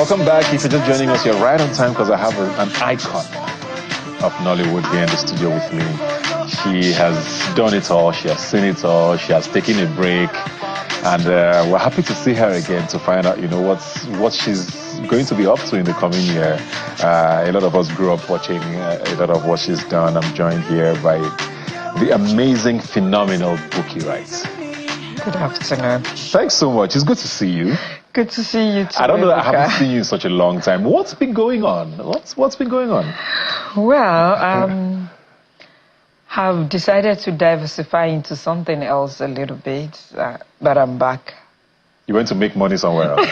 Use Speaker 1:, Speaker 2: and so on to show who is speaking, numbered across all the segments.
Speaker 1: Welcome back. If you're just joining us, you're right on time because I have an icon of Nollywood here in the studio with me. She has done it all. She has seen it all. She has taken a break. And we're happy to see her again to find out, what she's going to be up to in the coming year. A lot of us grew up watching a lot of what she's done. I'm joined here by the amazing, phenomenal Bukky, Wright.
Speaker 2: Good afternoon.
Speaker 1: Thanks so much. It's good to see you.
Speaker 2: Good to see you too.
Speaker 1: I don't know, I haven't seen you in such a long time. What's been going on? What's been going on?
Speaker 2: Well, have decided to diversify into something else a little bit, but I'm back.
Speaker 1: You went to make money somewhere else?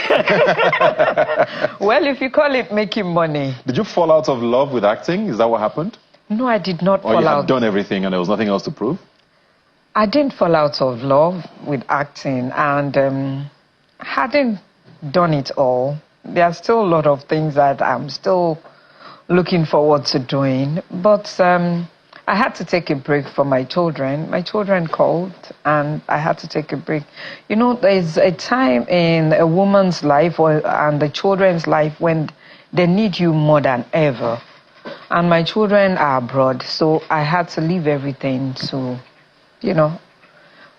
Speaker 2: Well, if you call it making money.
Speaker 1: Did you fall out of love with acting? Is that what happened?
Speaker 2: No, I did not fall out.
Speaker 1: Or you had done everything and there was nothing else to prove?
Speaker 2: I didn't fall out of love with acting, and hadn't done it all. There are still a lot of things that I'm still looking forward to doing, but I had to take a break for my children. My children called, and I had to take a break. There's a time in a woman's life and the children's life when they need you more than ever. And my children are abroad, so I had to leave everything to,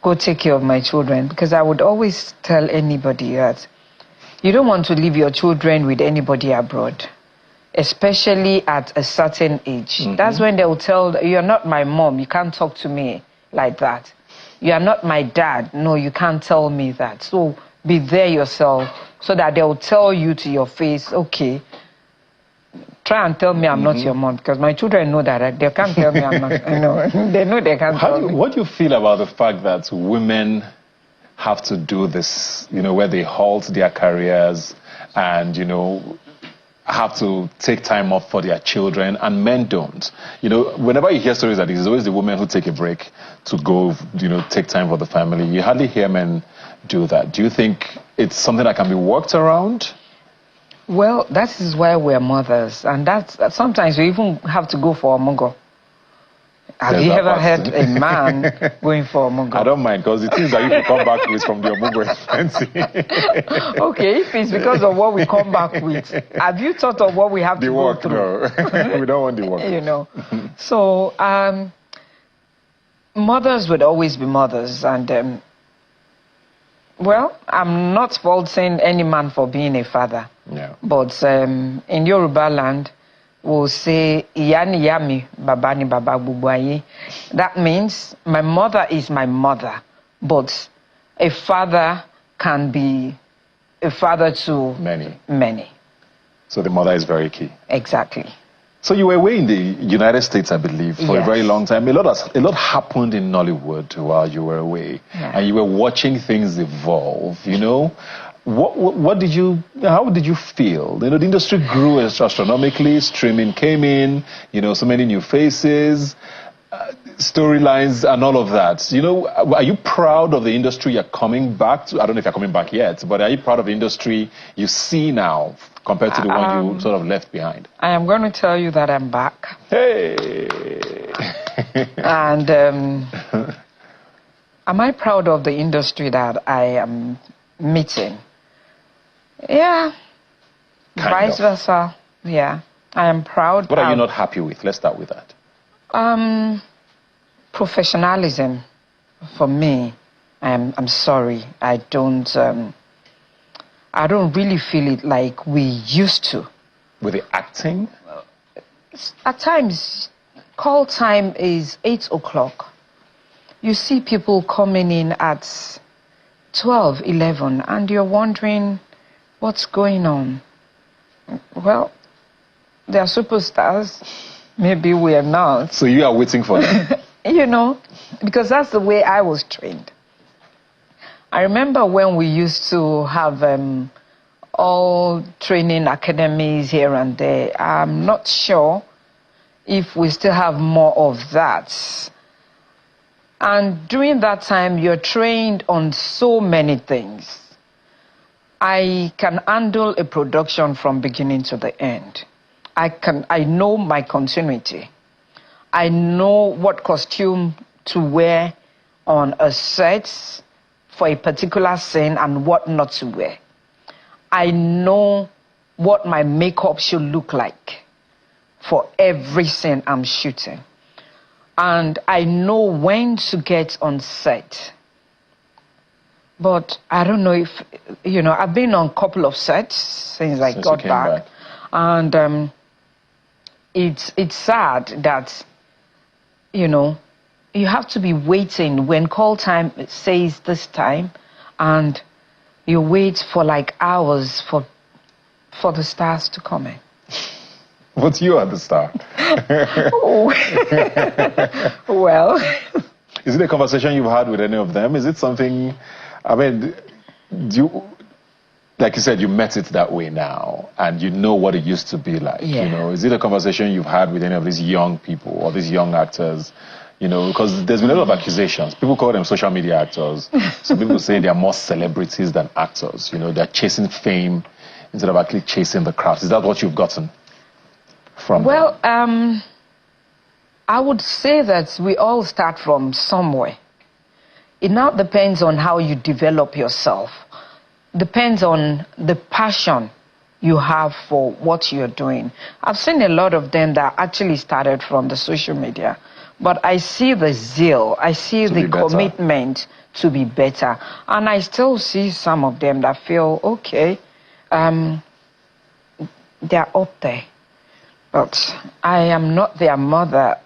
Speaker 2: go take care of my children. Because I would always tell anybody that you don't want to leave your children with anybody abroad, especially at a certain age. Mm-hmm. That's when they will tell, you're not my mom, you can't talk to me like that. You are not my dad, no, you can't tell me that. So be there yourself, so that they will tell you to your face, okay, try and tell me I'm not your mom, because my children know that. They can't tell me I'm not. They know they can't tell me.
Speaker 1: What do you feel about the fact that women have to do this, where they halt their careers and, have to take time off for their children, and men don't? Whenever you hear stories like this, it's always the women who take a break to go, take time for the family. You hardly hear men do that. Do you think it's something that can be worked around?
Speaker 2: Well, that is why we're mothers, and that's sometimes we even have to go for a omugo. Have you ever heard a man going for a omugo?
Speaker 1: I don't mind, because the things that you can come back with from the omugo is fancy.
Speaker 2: Okay, if it's because of what we come back with, have you thought of what we have to go through?
Speaker 1: No. We don't want the work.
Speaker 2: So, mothers would always be mothers, and well, I'm not faulting any man for being a father.
Speaker 1: Yeah.
Speaker 2: But in Yoruba land, we'll say, Iyani yami, babani baba bubuaye. That means my mother is my mother, but a father can be a father to many. So the mother is very key. Exactly. So you were away in the United States, I believe, for a very long time. A lot happened in Nollywood while you were away, and you were watching things evolve. How did you feel? The industry grew astronomically. Streaming came in. So many new faces, storylines, and all of that. Are you proud of the industry you're coming back to? I don't know if you're coming back yet, but are you proud of the industry you see now compared to the one you sort of left behind? I am going to tell you that I'm back. Hey! And am I proud of the industry that I am meeting? Yeah. Vice versa. Yeah. I am proud. What are you not happy with? Let's start with that. Professionalism. For me, I'm sorry. I don't really feel it like we used to. With the acting? At times, call time is 8 o'clock. You see people coming in at 12, 11, and you're wondering what's going on. Well, they are superstars. Maybe we are not. So you are waiting for them? Because that's the way I was trained. I remember when we used to have all training academies here and there. I'm not sure if we still have more of that. And during that time, you're trained on so many things. I can handle a production from beginning to the end. I know my continuity. I know what costume to wear on a set for a particular scene and what not to wear. I know what my makeup should look like for every scene I'm shooting. And I know when to get on set. But I don't know if, I've been on a couple of sets since I got back. And it's sad that, you have to be waiting when call time says this time, and you wait for like hours for the stars to come in.
Speaker 1: But you are the star.
Speaker 2: Well.
Speaker 1: Is it a conversation you've had with any of them? Is it something, I mean, like you said, you met it that way now, and you know what it used to be like.
Speaker 2: Yeah.
Speaker 1: Is it a conversation you've had with any of these young people or these young actors? Because there's been a lot of accusations. People call them social media actors. Some people say they are more celebrities than actors. They're chasing fame instead of actually chasing the craft. Is that what you've gotten from them?
Speaker 2: I would say that we all start from somewhere. It now depends on how you develop yourself. Depends on the passion you have for what you're doing. I've seen a lot of them that actually started from the social media. But I see the zeal, I see the commitment to be better. And I still see some of them that feel, okay, they're up there. But I am not their mother,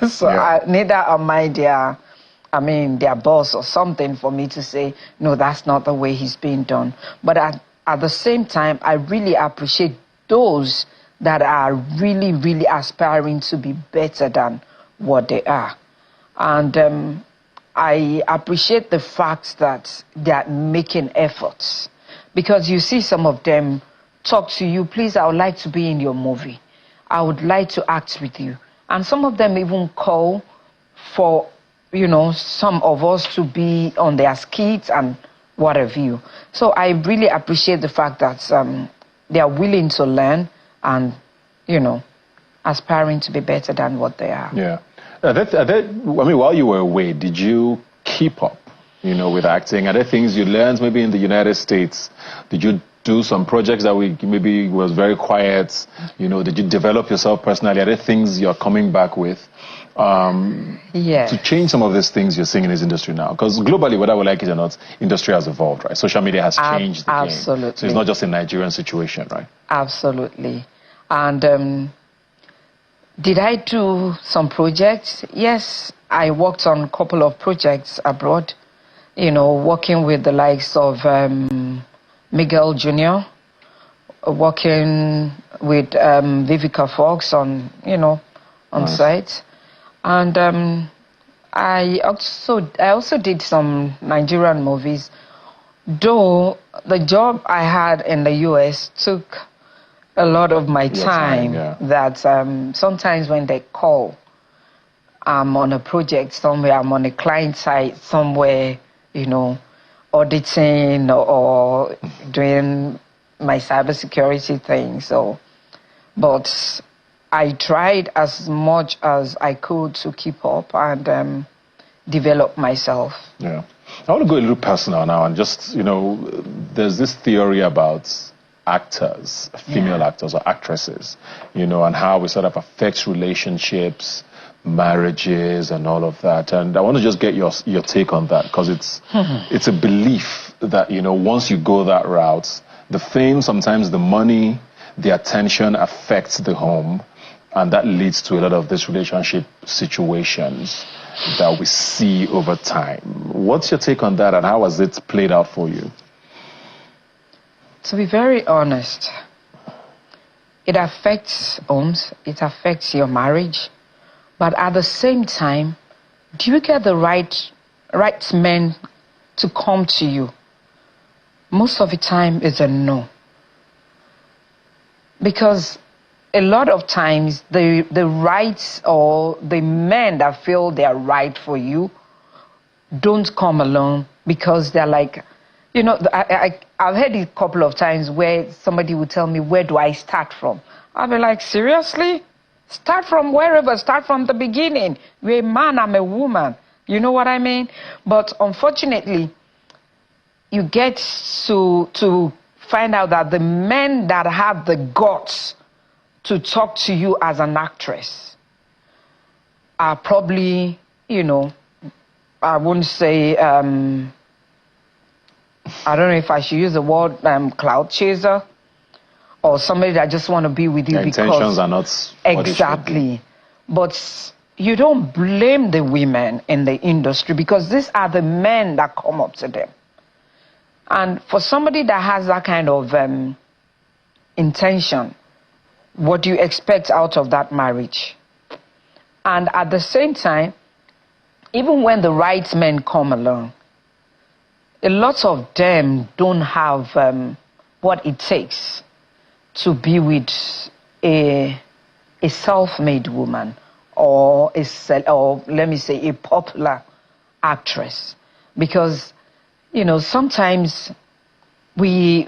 Speaker 2: so neither am I their boss or something for me to say, no, that's not the way he's being done. But at the same time, I really appreciate those that are really, really aspiring to be better than what they are. And I appreciate the fact that they're making efforts. Because you see some of them talk to you, please, I would like to be in your movie. I would like to act with you. And some of them even call for, some of us to be on their skits and what have you. So I really appreciate the fact that they are willing to learn and, aspiring to be better than what they are.
Speaker 1: Yeah. While you were away, did you keep up, with acting? Are there things you learned maybe in the United States? Did you do some projects that maybe was very quiet? Did you develop yourself personally? Are there things you're coming back with to change some of these things you're seeing in this industry now? Because globally, whether we like it or not, industry has evolved, right? Social media has changed the game.
Speaker 2: Absolutely.
Speaker 1: So it's not just a Nigerian situation, right?
Speaker 2: Absolutely. And did I do some projects? Yes, I worked on a couple of projects abroad, working with the likes of Miguel Jr., working with Vivica Fox on site. And I also did some Nigerian movies, though the job I had in the US took a lot of my time. That sometimes when they call, I'm on a project somewhere, I'm on a client site somewhere, auditing or doing my cybersecurity thing. But I tried as much as I could to keep up and develop myself.
Speaker 1: Yeah. I want to go a little personal now and just, there's this theory about actors, female actors or actresses, and how it sort of affects relationships, marriages and all of that. And I want to just get your take on that, because it's a belief that, once you go that route, the fame, sometimes the money, the attention affects the home, and that leads to a lot of these relationship situations that we see over time. What's your take on that, and how has it played out for you?
Speaker 2: To be very honest, it affects homes, it affects your marriage, but at the same time, do you get the right men to come to you? Most of the time it's a no. Because a lot of times the rights or the men that feel they're right for you don't come along because they're like, I've heard it a couple of times where somebody would tell me, where do I start from? I'll be like, seriously? Start from wherever, start from the beginning. You're a man, I'm a woman. You know what I mean? But unfortunately, you get to find out that the men that have the guts to talk to you as an actress are probably, you know, I wouldn't say, I don't know if I should use the word cloud chaser, or somebody that just want to be with you
Speaker 1: Their
Speaker 2: because
Speaker 1: intentions are not what
Speaker 2: exactly. But you don't blame the women in the industry because these are the men that come up to them. And for somebody that has that kind of intention, what do you expect out of that marriage? And at the same time, even when the right men come along, a lot of them don't have what it takes to be with a self-made woman or let me say a popular actress, because you know sometimes they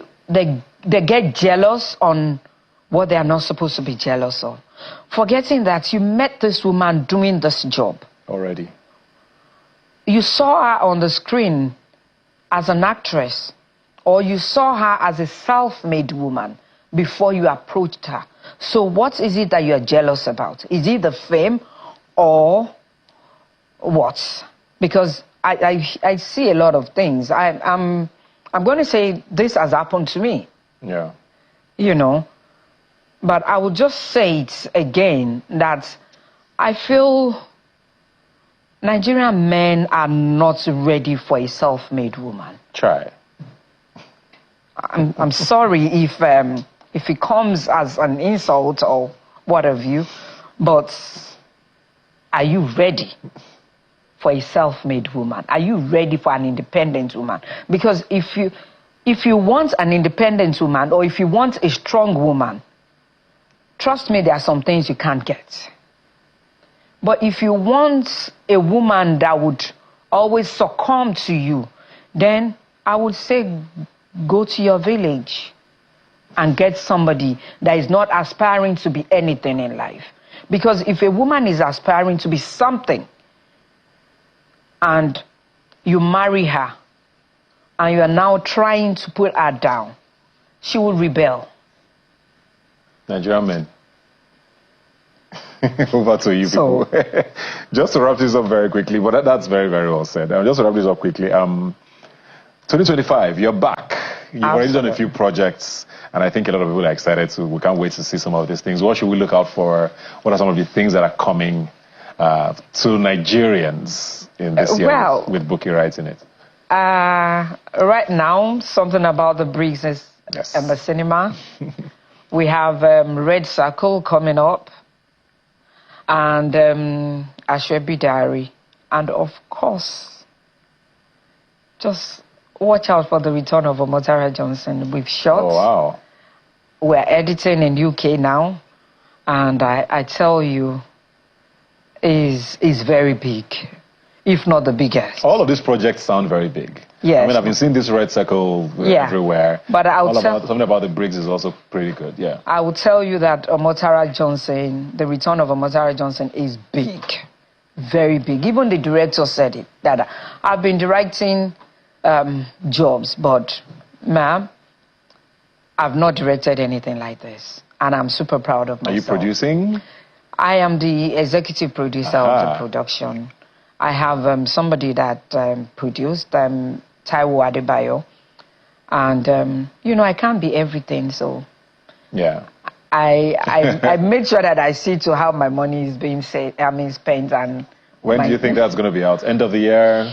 Speaker 2: get jealous on what they are not supposed to be jealous of, forgetting that you met this woman doing this job
Speaker 1: already.
Speaker 2: You saw her on the screen as an actress, or you saw her as a self-made woman before you approached her. So what is it that you're jealous about? Is it the fame or what? Because I see a lot of things. I'm going to say this has happened to me.
Speaker 1: Yeah.
Speaker 2: You know, but I will just say it again that I feel Nigerian men are not ready for a self-made woman.
Speaker 1: Try.
Speaker 2: I'm sorry if it comes as an insult or what have you, but are you ready for a self-made woman? Are you ready for an independent woman? Because if you want an independent woman or if you want a strong woman, trust me, there are some things you can't get. But if you want a woman that would always succumb to you, then I would say go to your village and get somebody that is not aspiring to be anything in life. Because if a woman is aspiring to be something and you marry her and you are now trying to put her down, she will rebel.
Speaker 1: Nigerian men. Over to you people. Just to wrap this up very quickly, but that's very, very well said. Just to wrap this up quickly, 2025, you're back. You've already done a few projects, and I think a lot of people are excited, so we can't wait to see some of these things. What should we look out for? What are some of the things that are coming to Nigerians in this year with Bukky Wright in it?
Speaker 2: Right now, something about the bricks is in the cinema. We have Red Circle coming up, and Ashwebi Diary, and of course, just watch out for the return of Omotara Johnson. We've shot.
Speaker 1: Oh, wow.
Speaker 2: We're editing in UK now, and I tell you, is very big, if not the biggest.
Speaker 1: All of these projects sound very big.
Speaker 2: Yes.
Speaker 1: I mean, I've been seeing this Red Circle everywhere.
Speaker 2: But
Speaker 1: something about the bricks is also pretty good, yeah. I
Speaker 2: will tell you that Omotara Johnson, the return of Omotara Johnson is big, very big. Even the director said it, that I've been directing jobs, but ma'am, I've not directed anything like this, and I'm super proud of myself.
Speaker 1: Are you producing?
Speaker 2: I am the executive producer of the production. I have somebody that produced, Taiwo Adebayo, and you know, I can't be everything, so
Speaker 1: yeah.
Speaker 2: I made sure that I see to how my money is being spent. And
Speaker 1: when do you think that's going to be out? End of the year?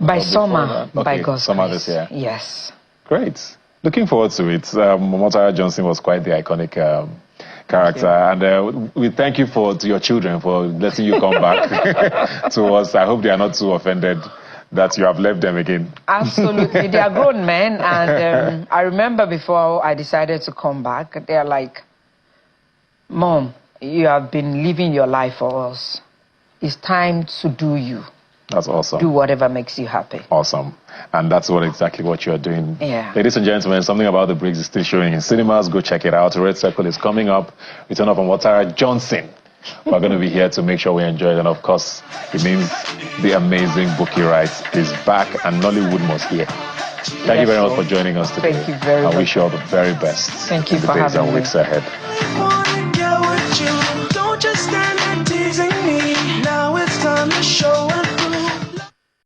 Speaker 2: By summer,
Speaker 1: okay.
Speaker 2: By God's
Speaker 1: summer
Speaker 2: grace.
Speaker 1: This year.
Speaker 2: Yes.
Speaker 1: Great. Looking forward to it. Omotara Johnson was quite the iconic character, and we thank you to your children for letting you come back to us. I hope they are not too offended that you have left them again.
Speaker 2: Absolutely. They are grown men, and I remember before I decided to come back, they're like, Mom, you have been living your life for us. It's time to do you.
Speaker 1: That's awesome.
Speaker 2: Do whatever makes you happy.
Speaker 1: Awesome. And that's exactly what you're doing.
Speaker 2: Yeah.
Speaker 1: Ladies and gentlemen, Something About the Bricks is still showing in cinemas. Go check it out. Red Circle is coming up. Return of Omotara Johnson. We're going to be here to make sure we enjoy it. And of course, it means the amazing Bukky Wright is back and Nollywood must hear. Thank you very much for joining us today.
Speaker 2: Thank you very much.
Speaker 1: I wish you all the very best.
Speaker 2: Thank you for
Speaker 1: in the days
Speaker 2: having
Speaker 1: and
Speaker 2: me.
Speaker 1: weeks ahead.
Speaker 3: Don't just stand there teasing me. Now it's time to show